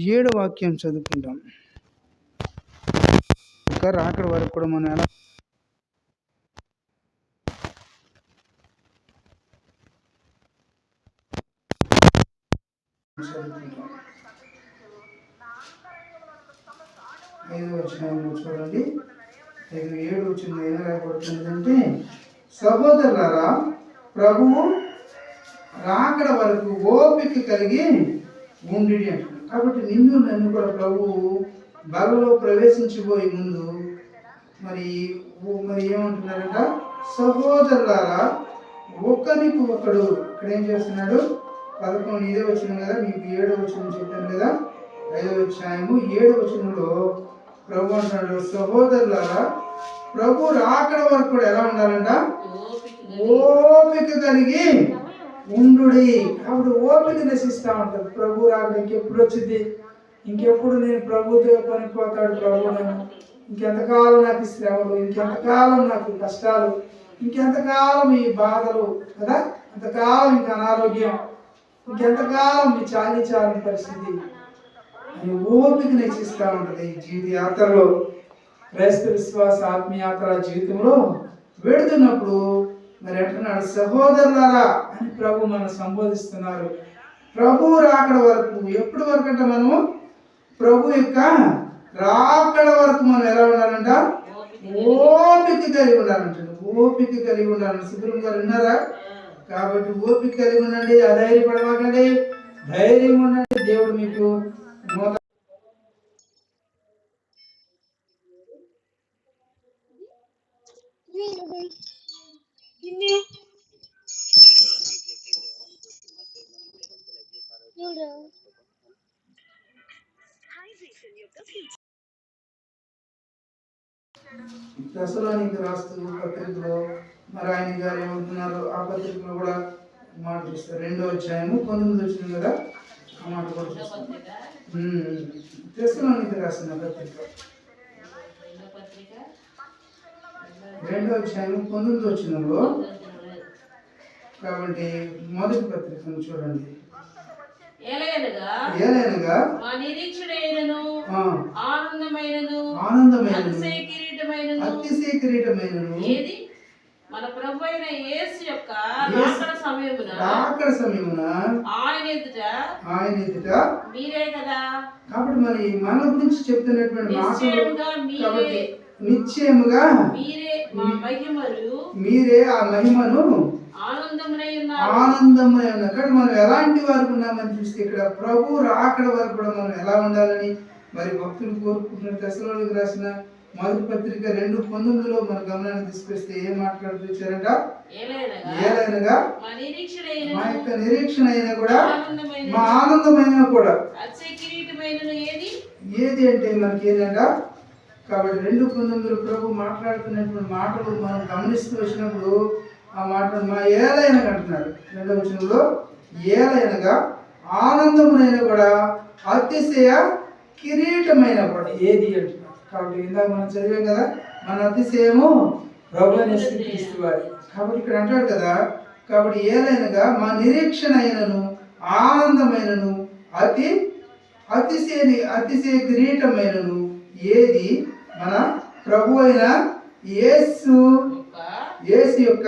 7వ వాక్యం చదువుకుంటాం. ఇంకా రాకడ వరకు కూడా మనం ఎలా చదువుకుంటాం. 5వ వచనంలో చూడండి. 7వ వచనం ఏం రాయబడుతుందంటే, సహోదరులారా, ప్రభువు రాకడ వరకు ఓపిక కలిగి ఉండి అంటారు. కాబట్టి నన్ను కూడా ప్రభువు బలలో ప్రవేశించిపోయే ముందు మరి ఏమంటున్నారంట, సహోదరులారా ఒకరికి ఒకడు. ఇక్కడ ఏం చేస్తున్నాడు? 11 ఇదే వచనం కదా, మీకు 7వ వచనం చెప్పాను కదా, 5వ అధ్యాయము 7వ వచనంలో ప్రభు అంటున్నాడు, సహోదరులారా ప్రభు రాకడ వరకు కూడా ఎలా ఉండాలంట? ఓపిక కలిగి ఉండుడి. కాబట్టి ఓపిక నశిస్తూ ఉంటుంది. ప్రభు రాకడ ఇంకెప్పుడు వచ్చింది? ఇంకెప్పుడు నేను ప్రభుతో పనిపోతాడు ప్రభు? నేను ఇంకెంతకాలం నాకు శ్రమలు, ఇంకెంతకాలం నాకు కష్టాలు, ఇంకెంతకాలం ఈ బాధలు కదా, ఎంతకాలం ఇంక అనారోగ్యం, ఇంకెంతకాలం ఈ చాలని పరిస్థితి అని ఓపిక నశిస్తూ ఉంటుంది. జీవిత యాత్రలో, క్రైస్తవ విశ్వాస ఆత్మీయాత్ర జీవితంలో వెడుతున్నప్పుడు మరి అంటున్నాడు, సహోదరులారా అని ప్రభు మనం సంబోధిస్తున్నారు. ప్రభు రాకడ వరకు, ఎప్పటి వరకు అంటే మనము ప్రభు యొక్క రాకడ వరకు మనం ఎలా ఉండాలంట? ఓపిక కలిగి ఉండాలంట. ఓపిక కలిగి ఉండాలంట. సుబ్రహ్మ గారు విన్నారా? కాబట్టి ఓపిక కలిగి ఉండండి, అధైర్యపడమాకండి, ధైర్యం ఉండండి. దేవుడు మీకు తెస్సలోనికీ రాస్తూ పత్రికలో మరి ఆయన గారు ఏమంటున్నారు? ఆ పత్రికలో కూడా మాట చూస్తారు. 2వ అధ్యాయము 19 వచ్చింది కదా, ఆ మాట కూడా చూస్తాం. తెస్సలోనికీ రాసిన పత్రిక 2వ అధ్యాయము 19 వచ్చినలో, కాబట్టి మొదటి పత్రికను చూడండి. ఏలైనగా ఆనందమైనను అతిశయ కిరీటమైనను మన ప్రభువైన యేసు యొక్క రాకడ సమయమున ఆయన ఎదుట మీరే కదా. కాబట్టి మరి మన గురించి చెప్తున్నటువంటి మాటలు, కాబట్టి నిశ్చయముగా మీరే ఆ మహిమను ఆనందమునై ఉన్నారు. కానీ మనం ఎలాంటి వారు ఉన్నామని చూస్తే ఇక్కడ ప్రభు రాకడ వరకు కూడా మనం ఎలా ఉండాలని మరి భక్తులు కోరుకుంటున్నారు. తెస్సలోనికీ రాసిన మొదటి పత్రిక 2:19లో మన గమనాన్ని తీసుకొస్తే ఏం మాట్లాడుతూ వచ్చారంట? ఏలైనగా మా యొక్క నిరీక్షణ అయినా కూడా, మా ఆనందమైన కూడా ఏది అంటే మనకి ఏంటంట? కాబట్టి 2:19 ప్రభు మాట్లాడుతున్నటువంటి మాటలు మనం గమనిస్తూ వచ్చినప్పుడు ఆ మాటను మా ఏలైనగా అంటున్నాడు. 2వ వచనంలో ఏలైనగా ఆనందమునైనా కూడా అతిశయ కిరీటమైన కూడా ఏది అంటున్నాడు. కాబట్టి ఇందాక మనం చదివాం కదా, మన అతిశయము ప్రభు అయిన యేసుక్రీస్తు వారి. కాబట్టి ఇక్కడ అంటాడు కదా, కాబట్టి ఏలైనగా మా నిరీక్షణ అయినను ఆనందమైనను అతిశయ కిరీటమైనను ఏది? మన ప్రభు అయిన యేసు యొక్క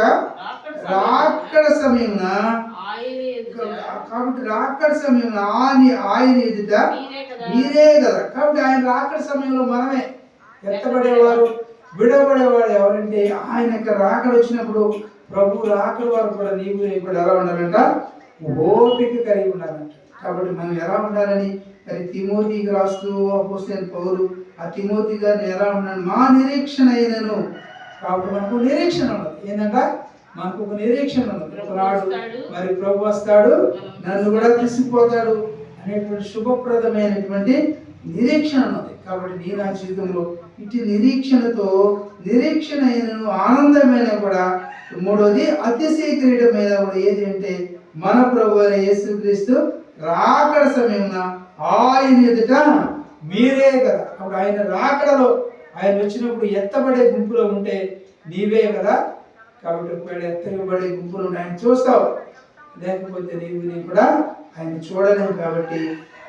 రాకడ సమయమున. కాబట్టి రాకడ సమయంలో ఆయన ఎదుట మీరే కదా. కాబట్టి ఆయన రాకడ సమయంలో మనమే ఎత్తబడేవారు, విడబడేవాడు ఎవరంటే ఆయన యొక్క రాకడ వచ్చినప్పుడు ప్రభు రాకడ వరకు కూడా నీవు కూడా ఎలా ఉండాలంట? ఓపిక కలిగి ఉండాలంట. కాబట్టి మనం ఎలా ఉండాలని మరి తిమోతికి రాస్తూ అపోస్తలుడైన పౌలు ఆ తిమోతి గారిని ఎలా ఉండాలి? మా నిరీక్షణ అయినను. కాబట్టి మనకు నిరీక్షణ ఉన్నది. ఏంటంట? మనకు ఒక నిరీక్షణ ఉన్నది. ఒకనాడు మరి ప్రభు వస్తాడు, నన్ను కూడా తీసుకుపోతాడు అనేటువంటి శుభప్రదమైనటువంటి నిరీక్షణ ఉన్నది. కాబట్టి నీ నా జీవితంలో ఇటు నిరీక్షణ అయినను ఆనందమైన కూడా. మూడోది అతిశయ కిరీటమైన కూడా ఏది అంటే మన ప్రభు అయిన యేసుక్రీస్తు రాకడ సమయమున ఆయన ఎదుట మీరే కదా. అప్పుడు ఆయన రాకడలో ఆయన వచ్చినప్పుడు ఎత్తబడే గుంపులో ఉంటే నీవే కదా. కాబట్టి ఒకవేళ ఎత్తబడే గుంపులో ఉంటే ఆయన చూస్తావు, లేకపోతే నీవు కూడా ఆయన చూడలేము. కాబట్టి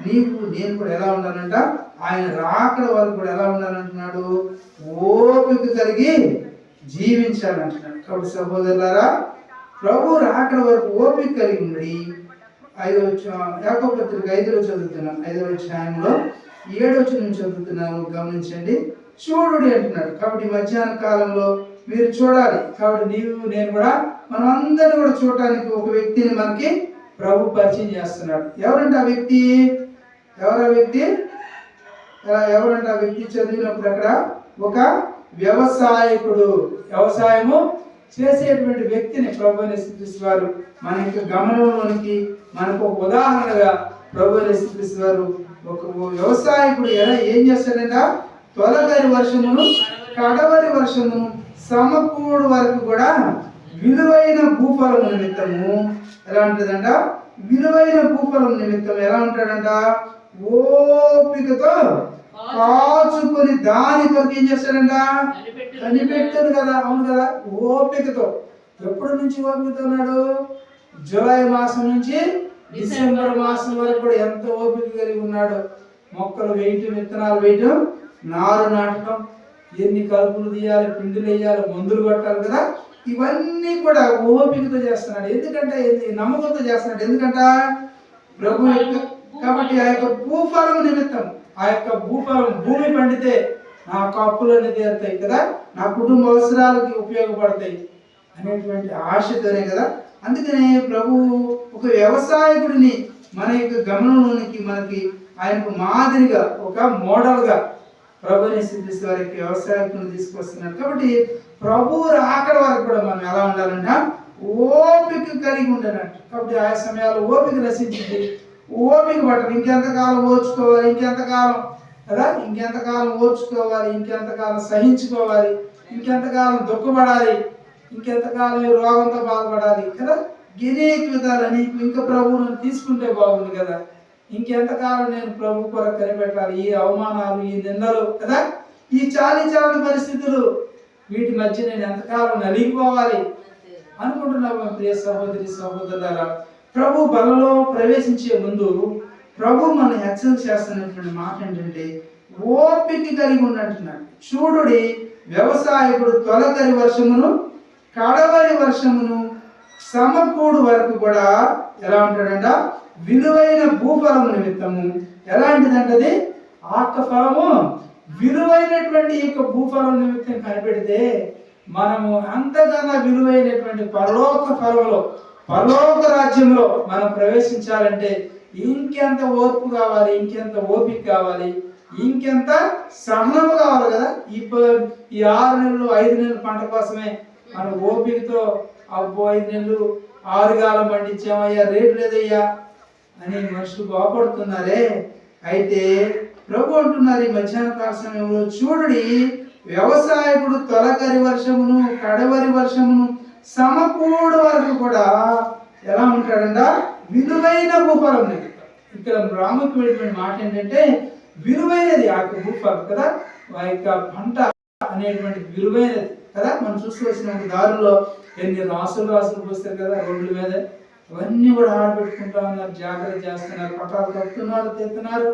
నీవు నేను కూడా ఎలా ఉండాలంట, ఆయన రాకడ వరకు కూడా ఎలా ఉండాలంటున్నాడు, ఓపిక కలిగి జీవించాలంటున్నాడు. కాబట్టి సహోదరులారా, ప్రభు రాకడ వరకు ఓపిక కలిగి ఉండి, యాకోబు పత్రిక 5లో చదువుతున్నాను, 5వ అధ్యాయంలో 7వ వచనం చదువుతున్నాను, గమనించండి. చూడుడి అంటున్నాడు. కాబట్టి మధ్యాహ్న కాలంలో మీరు చూడాలి. కాబట్టి నీవు నేను కూడా, మనం అందరం కూడా చూడటానికి ఒక వ్యక్తిని మనకి ప్రభు పరిచయం చేస్తున్నాడు. ఎవరంటే ఆ వ్యక్తి? ఎవరంటే ఆ వ్యక్తి? చదివినప్పుడు అక్కడ ఒక వ్యవసాయకుడు, వ్యవసాయము చేసేటువంటి వ్యక్తిని ప్రభు యేసుక్రీస్తు వారు మన యొక్క గమనంలోనికి మనకు ఒక ఉదాహరణగా ప్రభు యేసుక్రీస్తు వారు ఒక వ్యవసాయకుడు ఏం చేస్తాడంట, తొలకరి వర్షమును కడవరి వర్షమును సమకూడు వరకు కూడా విలువైన భూఫలము నిమిత్తము ఎలా ఉంటుందంట, విలువైన భూఫలం నిమిత్తం ఎలా ఉంటాడంట, ఓపికతో కాచుకొని దాని కొరకు ఏం చేస్తాడంట, కనిపెట్టాడు కదా. అవును కదా, ఓపికతో. ఎప్పటి నుంచి ఓపికతో ఉన్నాడు? జూలై మాసం నుంచి డిసెంబర్ మాసం వరకు కూడా ఎంత ఓపిక కలిగి ఉన్నాడు. మొక్కలు వేయటం, విత్తనాలు వేయటం, నారు నాటడం, ఎన్ని కలుపులు తీయాలి, పిండులు వేయాలి, మందులు కొట్టాలి కదా. ఇవన్నీ కూడా ఓపికతో చేస్తున్నాడు. ఎందుకంటే నమ్మకంతో చేస్తున్నాడు. ఎందుకంట ప్రభు యొక్క, కాబట్టి ఆ యొక్క భూఫలం నిమిత్తం, ఆ యొక్క భూఫలం, భూమి పండితే నా అప్పులన్నీ తీరుతాయి కదా, నా కుటుంబ అవసరాలకి ఉపయోగపడతాయి అనేటువంటి ఆశతోనే కదా. అందుకనే ప్రభు ఒక వ్యవసాయకుడిని మన యొక్క గమనంలోనికి మనకి ఆయనకు మాదిరిగా, ఒక మోడల్గా ప్రభు యేసుక్రీస్తు వారికి వ్యవసాయకుని తీసుకొస్తున్నారు. కాబట్టి ప్రభు రాకడ వరకు కూడా మనం ఎలా ఉండాలంట, ఓపిక కలిగి ఉండాలంట. కాబట్టి ఆయా సమయాల్లో ఓపిక నశించింది, ఓపిక పట్టదు. ఇంకెంతకాలం ఓర్చుకోవాలి, ఇంకెంతకాలం కదా, ఇంకెంతకాలం ఓర్చుకోవాలి, ఇంకెంతకాలం సహించుకోవాలి, ఇంకెంతకాలం దుఃఖపడాలి, ఇంకెంతకాలం రోగంతో బాధపడాలి కదా. గిరేక విధాలని ఇంకా ప్రభువును తీసుకుంటే బాగుంది కదా. ఇంకెంతకాలం నేను ప్రభు కొరకు కనిపెట్టాలి, ఈ అవమానాలు, ఈ నిందలు కదా, ఈ చాలని పరిస్థితులు, వీటి మధ్య నేను ఎంతకాలం నలిగిపోవాలి అనుకుంటున్నాము. ప్రియ సహోదరి సహోదరులారా, ప్రభు బలలో ప్రవేశించే ముందు ప్రభు మన హెచ్చరిక చేస్తున్నటువంటి మాట ఏంటంటే, ఓపిక కలిగి ఉండంటున్నాడు. చూడుడి, వ్యవసాయకుడు తొలకరి వర్షమును కడవరి వర్షమును సమకూడు వరకు కూడా ఎలా ఉంటాడంట, విలువైన భూఫలము నిమిత్తము. ఎలాంటిదంటది? ఆక్క ఫలము విలువైనటువంటి యొక్క భూఫలం నిమిత్తం కనిపెడితే మనము అంతకన్నా విలువైనటువంటి పరలోక ఫలంలో, పరలోక రాజ్యంలో మనం ప్రవేశించాలంటే ఇంకెంత ఓర్పు కావాలి, ఇంకెంత ఓపిక కావాలి, ఇంకెంత సహనము కావాలి కదా. ఈ 6 నెలలు 5 నెలల పంట కోసమే మనం ఓపికతో అబ్బో 5 నెలలు 6 కాలం పండించామయ్యా, రేటు లేదయ్యా అని మనుషులు బాగుపడుతున్నారే. అయితే ప్రభు అంటున్నారు ఈ మధ్యాహ్న కాల సమయంలో, చూడుడి, వ్యవసాయకుడు తొలకరి వర్షమును కడవరి వర్షమును సమకూడు వరకు కూడా ఎలా ఉంటాడంట, విలువైన భూఫలం. ఇక్కడ ప్రాముఖ్యమైనటువంటి మాట ఏంటంటే విలువైనది ఆ భూఫలం కదా, ఆ యొక్క పంట అనేటువంటి విలువైనది కదా. మనం చూసుకోవాల్సిన దారుల్లో ఎన్ని రాసులు పోస్తారు కదా రోడ్ల మీద, ఇవన్నీ కూడా ఆడబెట్టుకుంటా ఉన్నారు, జాగ్రత్త చేస్తున్నారు, పట్టాలు కప్పుతున్నారు, తెస్తున్నారు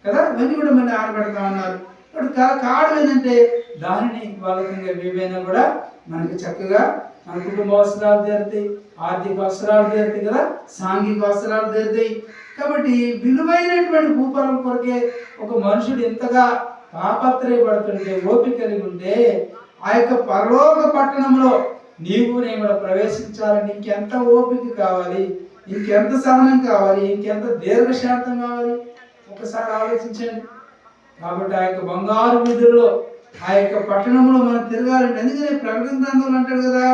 కదా, ఇవన్నీ కూడా మళ్ళీ ఆడబెడతా ఉన్నారు. ఇప్పుడు కారణం ఏంటంటే దానిని వాళ్ళకంగా ఏవైనా కూడా మనకి చక్కగా మన కుటుంబ అవసరాలు తీరుతాయి, ఆర్థిక అవసరాలు తీరుతాయి కదా, సాంఘిక అవసరాలు తీరుతాయి. కాబట్టి విలువైనటువంటి భూఫలం కొరకే ఒక మనుషుడు ఎంతగా తాపత్రయపడుతుంటే, ఓపిక కలిగి ఉంటే, ఆ యొక్క పరలోక పట్టణంలో నీవు నేను కూడా ప్రవేశించాలని ఇంకెంత ఓపిక కావాలి, ఇంకెంత సహనం కావాలి, ఇంకెంత దీర్ఘశాంతం కావాలి, ఒకసారి ఆలోచించండి. కాబట్టి ఆ యొక్క బంగారు వీధుల్లో, ఆ యొక్క పట్టణంలో మనం తిరగాలంటే, అందుకనే ప్రకటన గ్రంథంలో అంటాడు కదా,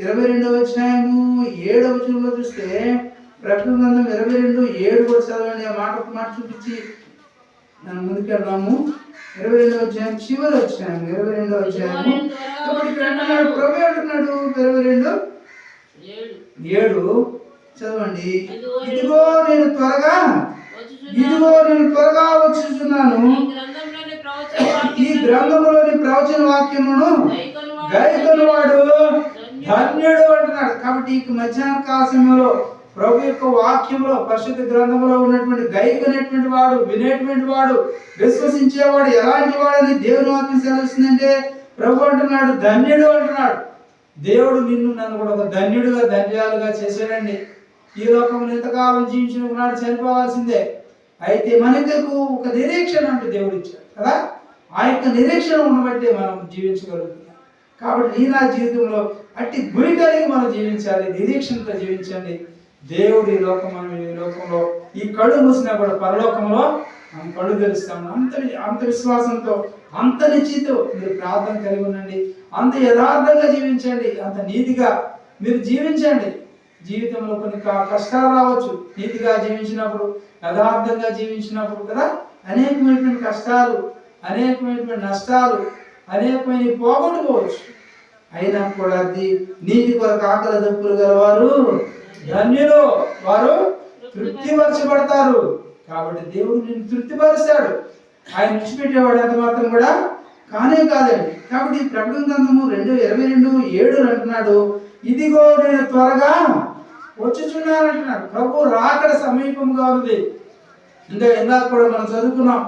22వ అధ్యాయము 7వ వచనంలో చూస్తే, ప్రకటన గ్రంథం 22:7 కూడా చదవండి. ఆ మాట చూపించి మనం ముందుకెళ్దాము. 22వ అధ్యాయం చివరి అధ్యాయం, 22వ అధ్యాయము. ప్రభు అంటున్నాడు 22:7 చదవండి. ఇదిగో నేను త్వరగా వచ్చుచున్నాను, ఈ గ్రంథములోని ప్రవచన వాక్యమును గైకొనువాడు ధన్యుడు అంటున్నాడు. కాబట్టి ఈ మధ్యాహ్న కాల సమయంలో ప్రభు యొక్క వాక్యంలో పరిశుద్ధ గ్రంథంలో ఉన్నటువంటి గైకొనేటువంటి వాడు, వినేటువంటి వాడు, విశ్వసించేవాడు ఎలాంటి వాడని దేవుని వాక్యం సెలవుస్తుందంటే ప్రభు అంటున్నాడు ధన్యుడు అంటున్నాడు. దేవుడు నిన్ను నన్ను కూడా ఒక ధన్యుడుగా ధన్యాలుగా చేశాడండి. ఈ లోకంలో ఎంతకాలం జీవించిన నాడు చనిపోవాల్సిందే. అయితే మనకు ఒక నిరీక్షణ అంటే దేవుడు ఇచ్చాడు కదా. ఆ యొక్క నిరీక్షణ ఉండబట్టే మనం జీవించగలుగుతున్నాం. కాబట్టి నా జీవితంలో అట్టి గురి కలిగి మనం జీవించాలి, నిరీక్షణతో జీవించండి. దేవుడు ఈ లోకంలో ఈ కళ్ళు మూసినా కూడా పరలోకంలో మనం కళ్ళు తెరుస్తాము. అంత విశ్వాసంతో, అంత నిశ్చితో మీరు ప్రార్థన కలిగి ఉండండి. అంత యథార్థంగా జీవించండి, అంత నీతిగా మీరు జీవించండి. జీవితంలో కొన్ని కష్టాలు రావచ్చు. నీతిగా జీవించినప్పుడు, యథార్థంగా జీవించినప్పుడు కదా అనేకమైనటువంటి కష్టాలు, అనేకమైనటువంటి నష్టాలు, అనేకమైన పోగొట్టుకోవచ్చు. అయినా కూడా నీతి కొరకు ఆకలి దప్పులు గలవారు ధన్యులు, వారు తృప్తిపరచబడతారు. కాబట్టి దేవుడు నిన్ను తృప్తిపరుస్తాడు. ఆయన విడిచిపెట్టేవాడు ఎంత మాత్రం కూడా కానే కాదండి. కాబట్టి ప్రకటన గ్రంథము 2:22 అంటున్నాడు, ఇదిగో నేను త్వరగా వచ్చుచున్నాను అంటున్నాడు. ప్రభు రాకడ సమీపంగా ఉంది. ఇంకా ఇందాక కూడా మనం చదువుకున్నాం,